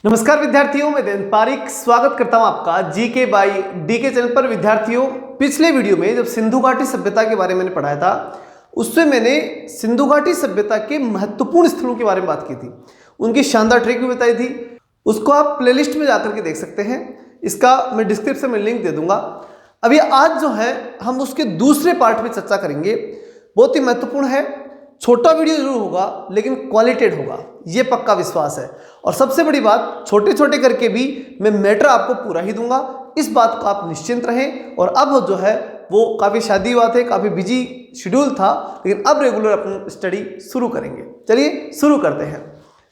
नमस्कार विद्यार्थियों, मैं देवेंद्र पारिक स्वागत करता हूं आपका जीके बाई डीके चैनल पर। विद्यार्थियों, पिछले वीडियो में जब सिंधु घाटी सभ्यता के बारे में मैंने पढ़ाया था, उससे मैंने सिंधु घाटी सभ्यता के महत्वपूर्ण स्थलों के बारे में बात की थी, उनकी शानदार ट्रिक भी बताई थी। उसको आप प्लेलिस्ट में जाकर के देख सकते हैं, इसका मैं डिस्क्रिप्शन में लिंक दे दूंगा। अभी आज जो है हम उसके दूसरे पार्ट में चर्चा करेंगे। बहुत ही महत्वपूर्ण है, छोटा वीडियो जरूर होगा लेकिन क्वालिटेड होगा, ये पक्का विश्वास है। और सबसे बड़ी बात, छोटे छोटे करके भी मैं मैटर आपको पूरा ही दूंगा, इस बात को आप निश्चिंत रहें। और अब जो है वो काफ़ी शादी हुआ थे, काफ़ी बिजी शेड्यूल था, लेकिन अब रेगुलर अपन स्टडी शुरू करेंगे। चलिए शुरू करते हैं।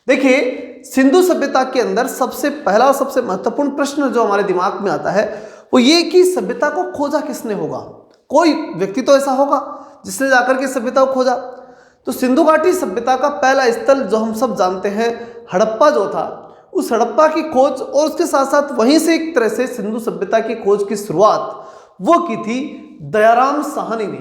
देखिए, सिंधु सभ्यता के अंदर सबसे पहला सबसे महत्वपूर्ण प्रश्न जो हमारे दिमाग में आता है वो ये कि सभ्यता को खोजा किसने होगा। कोई व्यक्ति तो ऐसा होगा जिसने जाकर के सभ्यता को खोजा। तो सिंधु घाटी सभ्यता का पहला स्थल जो हम सब जानते हैं, हड़प्पा जो था, उस हड़प्पा की खोज और उसके साथ साथ वहीं से एक तरह से सिंधु सभ्यता की खोज की शुरुआत वो की थी दयाराम साहनी ने,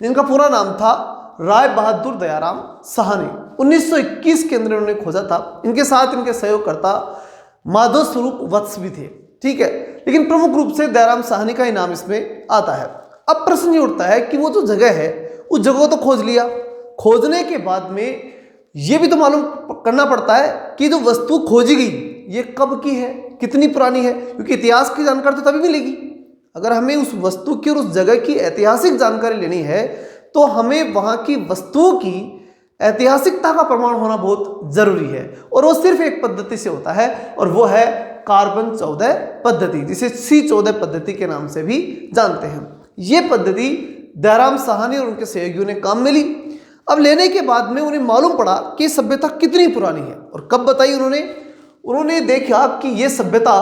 जिनका पूरा नाम था राय बहादुर दयाराम साहनी। 1921 के अंदर उन्होंने खोजा था। इनके साथ इनके सहयोगकर्ता माधव स्वरूप वत्स भी थे, ठीक है, लेकिन प्रमुख रूप से दयाराम साहनी का ही नाम इसमें आता है। अब प्रश्न ये उठता है कि वो जो जगह है उस जगह को तो खोज लिया, खोजने के बाद में ये भी तो मालूम करना पड़ता है कि जो वस्तु खोजी गई ये कब की है, कितनी पुरानी है, क्योंकि इतिहास की जानकारी तो तभी मिलेगी। अगर हमें उस वस्तु की और उस जगह की ऐतिहासिक जानकारी लेनी है तो हमें वहाँ की वस्तुओं की ऐतिहासिकता का प्रमाण होना बहुत जरूरी है। और वो सिर्फ एक पद्धति से होता है, और वो है कार्बन 14 पद्धति, जिसे C14 पद्धति के नाम से भी जानते हैं। ये पद्धति दयाराम साहनी और उनके सहयोगियों ने काम में ली। अब लेने के बाद में उन्हें मालूम पड़ा कि सभ्यता कितनी पुरानी है। और कब बताई उन्होंने देखा कि यह सभ्यता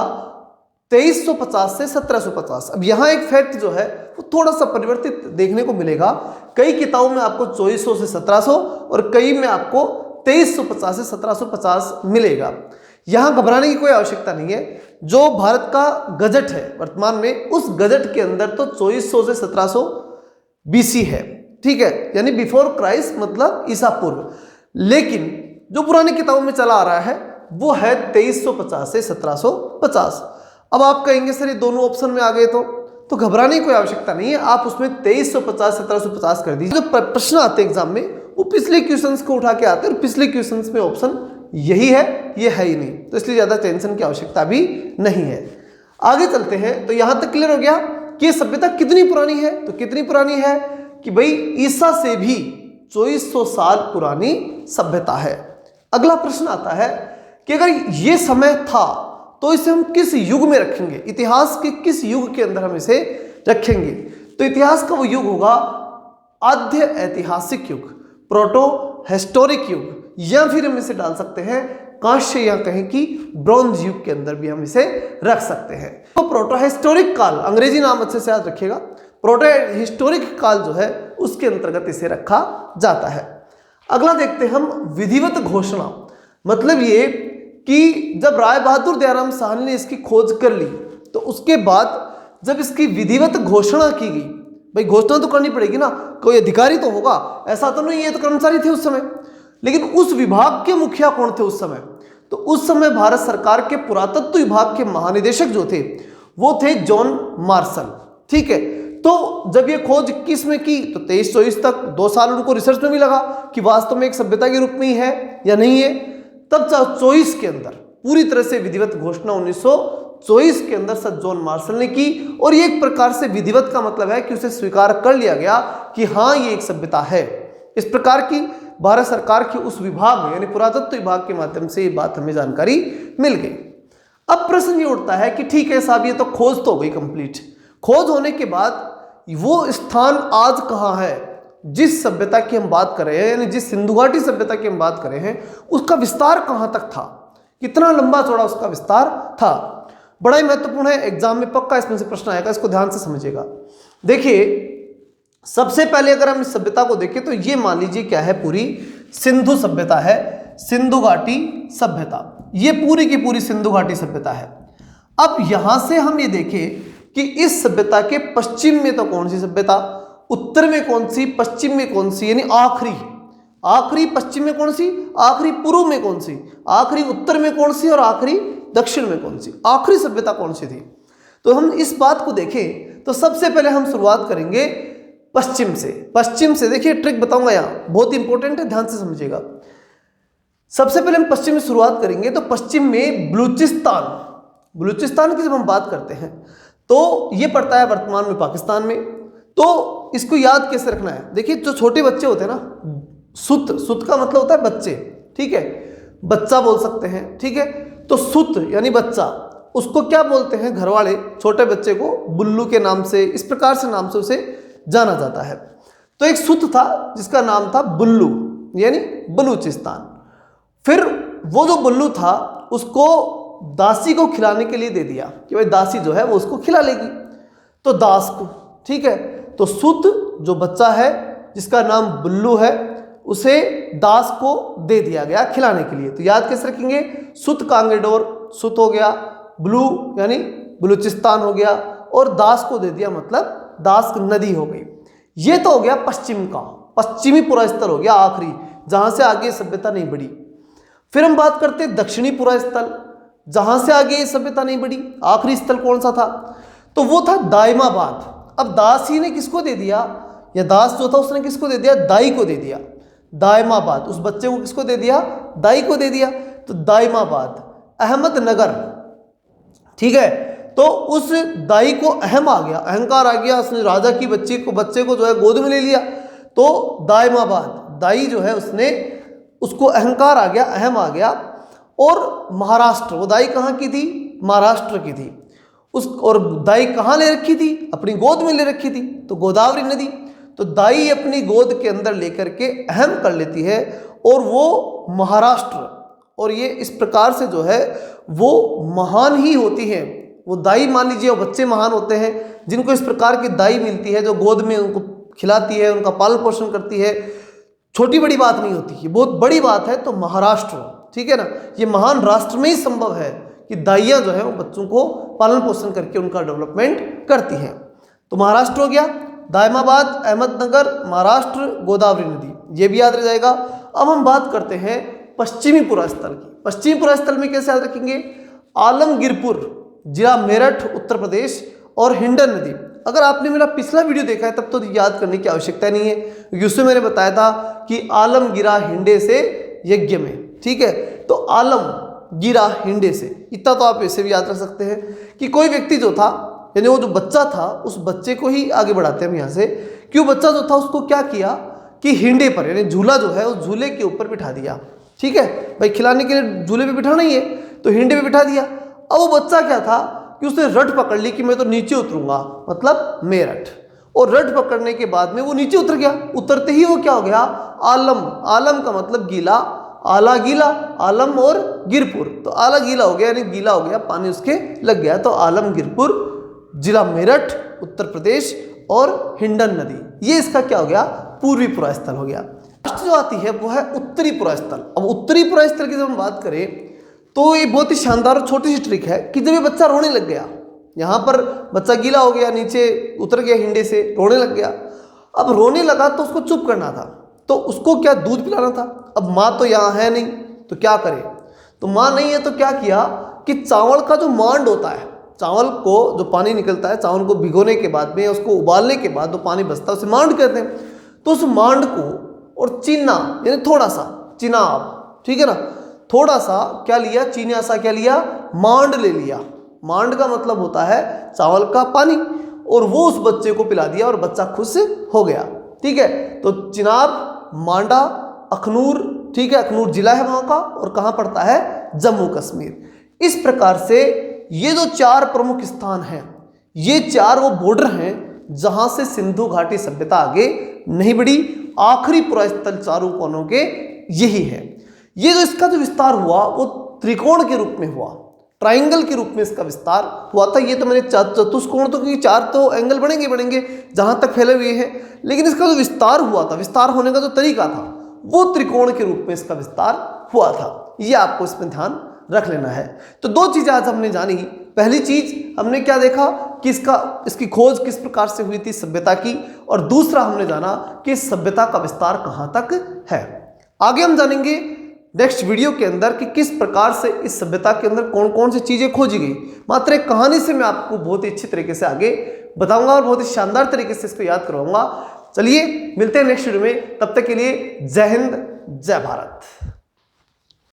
2350 से 1750। अब यहाँ एक फैक्ट जो है वो थोड़ा सा परिवर्तित देखने को मिलेगा। कई किताबों में आपको 2400 से 1700 और कई में आपको 2350 से 1750 मिलेगा। यहाँ घबराने की कोई आवश्यकता नहीं है। जो भारत का गजट है वर्तमान में, उस गजट के अंदर तो 2400 से 1700 BC है, ठीक है, यानी बिफोर क्राइस्ट, मतलब ईसा पूर्व। लेकिन जो पुरानी किताबों में चला आ रहा है वो है 2350 से 1750। अब आप कहेंगे सर ये दोनों ऑप्शन में आ गए तो घबराने की कोई आवश्यकता नहीं है। आप उसमें 2350 1750 कर दीजिए। जो प्रश्न आते हैं एग्जाम में वो पिछले क्वेश्चंस को उठा के आते हैं, और पिछले क्वेश्चंस में ऑप्शन यही है, ये है ही नहीं, तो इसलिए ज्यादा टेंशन की आवश्यकता भी नहीं है। आगे चलते हैं। तो यहां तक क्लियर हो गया कि सभ्यता कितनी पुरानी है। तो कितनी पुरानी है कि भाई ईसा से भी 2400 साल पुरानी सभ्यता है। अगला प्रश्न आता है कि अगर ये समय था तो इसे हम किस युग में रखेंगे, इतिहास के किस युग के अंदर हम इसे रखेंगे। तो इतिहास का वो युग होगा आद्य ऐतिहासिक युग, प्रोटो हिस्टोरिक युग, या फिर हम इसे डाल सकते हैं कांस्य या कहें कि ब्रॉन्ज युग के अंदर भी हम इसे रख सकते हैं। तो प्रोटो हिस्टोरिक काल, अंग्रेजी नाम अच्छे से याद रखिएगा, प्रोटो हिस्टोरिक काल जो है उसके अंतर्गत इसे रखा जाता है। अगला देखते हैं हम विधिवत घोषणा। मतलब ये कि जब राय बहादुर दयाराम साहनी ने इसकी खोज कर ली तो उसके बाद जब इसकी विधिवत घोषणा की गई, भाई घोषणा तो करनी पड़ेगी ना, कोई अधिकारी तो होगा, ऐसा तो नहीं ये तो कर्मचारी थे उस समय, लेकिन उस विभाग के मुखिया कौन थे उस समय। तो उस समय भारत सरकार के पुरातत्व विभाग के महानिदेशक जो थे वो थे जॉन मार्शल, ठीक है। तो जब ये खोज 21 में की तो 23-24 तक 2 साल उनको रिसर्च में भी लगा कि वास्तव में एक सभ्यता के रूप में ही है या नहीं है। तब 24 के अंदर पूरी तरह से विधिवत घोषणा 1924 के अंदर सर जॉन मार्शल ने की। और ये एक प्रकार से विधिवत का मतलब है कि उसे स्वीकार कर लिया गया कि हाँ ये एक सभ्यता है। इस प्रकार की भारत सरकार के उस विभाग यानी पुरातत्व विभाग के माध्यम से ये बात हमें जानकारी मिल गई। अब प्रश्न ये उठता है कि ठीक है साहब, ये तो खोज तो हो गई कंप्लीट। खोज होने के बाद वो स्थान आज कहाँ है जिस सभ्यता की हम बात कर रहे हैं, यानी जिस सिंधु घाटी सभ्यता की हम बात कर रहे हैं, उसका विस्तार कहाँ तक था, कितना लंबा चौड़ा उसका विस्तार था। बड़ा ही महत्वपूर्ण है, एग्जाम में पक्का इसमें से प्रश्न आएगा, इसको ध्यान से समझिएगा। देखिए, सबसे पहले अगर हम इस सभ्यता को देखें तो ये मान लीजिए क्या है, पूरी सिंधु सभ्यता है, सिंधु घाटी सभ्यता, ये पूरी की पूरी सिंधु घाटी सभ्यता है। अब यहां से हम ये देखें कि इस सभ्यता के पश्चिम में तो कौन सी सभ्यता, उत्तर में कौन सी, पश्चिम में कौन सी, यानी आखिरी पश्चिम में कौन सी, आखिरी पूर्व में कौन सी, आखिरी उत्तर में कौन सी और आखिरी दक्षिण में कौन सी, आखिरी सभ्यता कौन सी थी। तो हम इस बात को देखें तो सबसे पहले हम शुरुआत करेंगे पश्चिम से। पश्चिम से देखिए ट्रिक बताऊंगा यहाँ, बहुत इंपॉर्टेंट है, ध्यान से समझिएगा। सबसे पहले हम पश्चिम में शुरुआत करेंगे तो पश्चिम में बलूचिस्तान, बलूचिस्तान की जब हम बात करते हैं तो ये पड़ता है वर्तमान में पाकिस्तान में। तो इसको याद कैसे रखना है, देखिए जो छोटे बच्चे होते हैं ना, सुत, सुत का मतलब होता है बच्चे, ठीक है, बच्चा बोल सकते हैं, ठीक है। तो सुत यानी बच्चा, उसको क्या बोलते हैं घर वाले, छोटे बच्चे को बुल्लू के नाम से, इस प्रकार से नाम से उसे जाना जाता है। तो एक सुत था जिसका नाम था बुल्लू यानी बलूचिस्तान। फिर वो जो बुल्लू था उसको दासी को खिलाने के लिए दे दिया कि भाई दासी जो है वो उसको खिला लेगी, तो दास को, ठीक है। तो सुत जो बच्चा है जिसका नाम बुल्लू है उसे दास को दे दिया गया खिलाने के लिए। तो याद कैसे रखेंगे, सुत कांगेडोर, सुत हो गया, ब्लू यानी बलूचिस्तान हो गया, और दास को दे दिया मतलब दास नदी हो गई। ये तो हो गया पश्चिम का, पश्चिमी पुरा स्थल हो गया आखिरी, जहां से आगे सभ्यता नहीं बढ़ी। फिर हम बात करते हैं दक्षिणी पुरा स्थल, जहां से आगे ये सभ्यता नहीं बढ़ी। आखिरी स्थल कौन सा था, तो वो था दायमाबाद। अब दास ही ने किसको दे दिया, या दास जो था उसने किसको दे दिया, दाई को दे दिया। दायमाबाद उस बच्चे को किसको दे दिया, दाई को दे दिया। तो दायमाबाद, अहमदनगर, ठीक है। तो उस दाई को अहम आ गया, अहंकार आ गया, उसने राजा की बच्चे को जो है गोद में ले लिया। तो दायमाबाद, दाई जो है उसने, उसको अहंकार आ गया, अहम आ गया। और महाराष्ट्र, वो दाई कहाँ की थी, महाराष्ट्र की थी उस, और दाई कहाँ ले रखी थी, अपनी गोद में ले रखी थी, तो गोदावरी नदी। तो दाई अपनी गोद के अंदर लेकर के अहम कर लेती है और वो महाराष्ट्र, और ये इस प्रकार से जो है वो महान ही होती है। वो दाई मान लीजिए, वो बच्चे महान होते हैं जिनको इस प्रकार की दाई मिलती है जो गोद में उनको खिलाती है, उनका पालन पोषण करती है। छोटी बड़ी बात नहीं होती, ये बहुत बड़ी बात है। तो महाराष्ट्र, ठीक है ना, ये महान राष्ट्र में ही संभव है कि दाइयाँ जो है वो बच्चों को पालन पोषण करके उनका डेवलपमेंट करती हैं। तो महाराष्ट्र हो गया, दायमाबाद, अहमदनगर, महाराष्ट्र, गोदावरी नदी, ये भी याद रह जाएगा। अब हम बात करते हैं पश्चिमी पुरा स्थल की। पश्चिमी पुरा स्थल में कैसे याद रखेंगे, आलमगीरपुर, जिला मेरठ, उत्तर प्रदेश, और हिंडन नदी। अगर आपने मेरा पिछला वीडियो देखा है तब तो याद करने की आवश्यकता नहीं है, क्योंकि उसमें मैंने बताया था कि आलम गिरा हिंडे से यज्ञ में, ठीक है। तो आलम गिरा हिंडे से, इतना तो आप ऐसे भी याद रख सकते हैं कि कोई व्यक्ति जो था, यानी वो जो बच्चा था, उस बच्चे को ही आगे बढ़ाते हैं हम यहाँ से, कि वो बच्चा जो था उसको क्या किया कि हिंडे पर, यानी झूला जो है उस झूले के ऊपर बिठा दिया, ठीक है भाई, खिलाने के लिए झूले पे बिठाना ही है तो हिंडे पे बिठा दिया। अब वो बच्चा क्या था कि उसने रट पकड़ ली कि मैं तो नीचे उतरूंगा, मतलब मेरठ, और रट पकड़ने के बाद में वो नीचे उतर गया। उतरते ही वो क्या हो गया, आलम, आलम का मतलब गीला, आला गीला, आलम और गिरपुर, तो आला गीला हो गया यानी गीला हो गया, पानी उसके लग गया। तो आलम गिरपुर, जिला मेरठ, उत्तर प्रदेश, और हिंडन नदी, ये इसका क्या हो गया, पूर्वी पुरा स्थल हो गया। लास्ट जो आती है वो है उत्तरी पुरा स्थल। अब उत्तरी पुरा स्थल की जब हम बात करें तो ये बहुत ही शानदार और छोटी सी ट्रिक है कि जब ये बच्चा रोने लग गया, यहाँ पर बच्चा गीला हो गया, नीचे उतर गया हिंडे से, रोने लग गया। अब रोने लगा तो उसको चुप करना था, तो उसको क्या दूध पिलाना था। अब माँ तो यहाँ है नहीं तो क्या करे, तो माँ नहीं है तो क्या किया कि चावल का जो मांड होता है, चावल को जो पानी निकलता है, चावल को भिगोने के बाद में, उसको उबालने के बाद जो पानी बचता है उसे मांड कहते हैं। तो उस मांड को और चीना यानी थोड़ा सा चिनाब, ठीक है ना, थोड़ा सा क्या लिया, चीना सा क्या लिया, मांड ले लिया। मांड का मतलब होता है चावल का पानी, और वो उस बच्चे को पिला दिया और बच्चा खुश हो गया, ठीक है। तो चिनाब, मांडा, अखनूर, ठीक है, अखनूर जिला है वहाँ का, और कहाँ पड़ता है, जम्मू कश्मीर। इस प्रकार से ये जो 4 प्रमुख स्थान हैं, ये 4 वो बॉर्डर हैं जहाँ से सिंधु घाटी सभ्यता आगे नहीं बढ़ी। आखिरी पुरा स्थल चारों कोनों के यही है। ये जो इसका जो विस्तार हुआ वो त्रिकोण के रूप में हुआ, ट्राइंगल के रूप में इसका विस्तार हुआ था। ये तो मैंने चतुष्कोण, तो क्योंकि 4 तो एंगल बनेंगे जहां तक फैले हुए हैं, लेकिन इसका जो विस्तार हुआ था, विस्तार होने का जो तरीका था वो त्रिकोण के रूप में इसका विस्तार हुआ था। ये आपको इसमें ध्यान रख लेना है। तो 2 चीजें आज हमने जानी। पहली चीज हमने क्या देखा कि इसकी खोज किस प्रकार से हुई थी सभ्यता की, और दूसरा हमने जाना कि सभ्यता का विस्तार कहां तक है। आगे हम जानेंगे नेक्स्ट वीडियो के अंदर कि किस प्रकार से इस सभ्यता के अंदर कौन कौन सी चीजें खोजी गई। मात्र एक कहानी से मैं आपको बहुत ही अच्छी तरीके से आगे बताऊंगा और बहुत ही शानदार तरीके से इसको याद करवाऊंगा। चलिए मिलते हैं नेक्स्ट वीडियो में, तब तक के लिए जय हिंद जय भारत।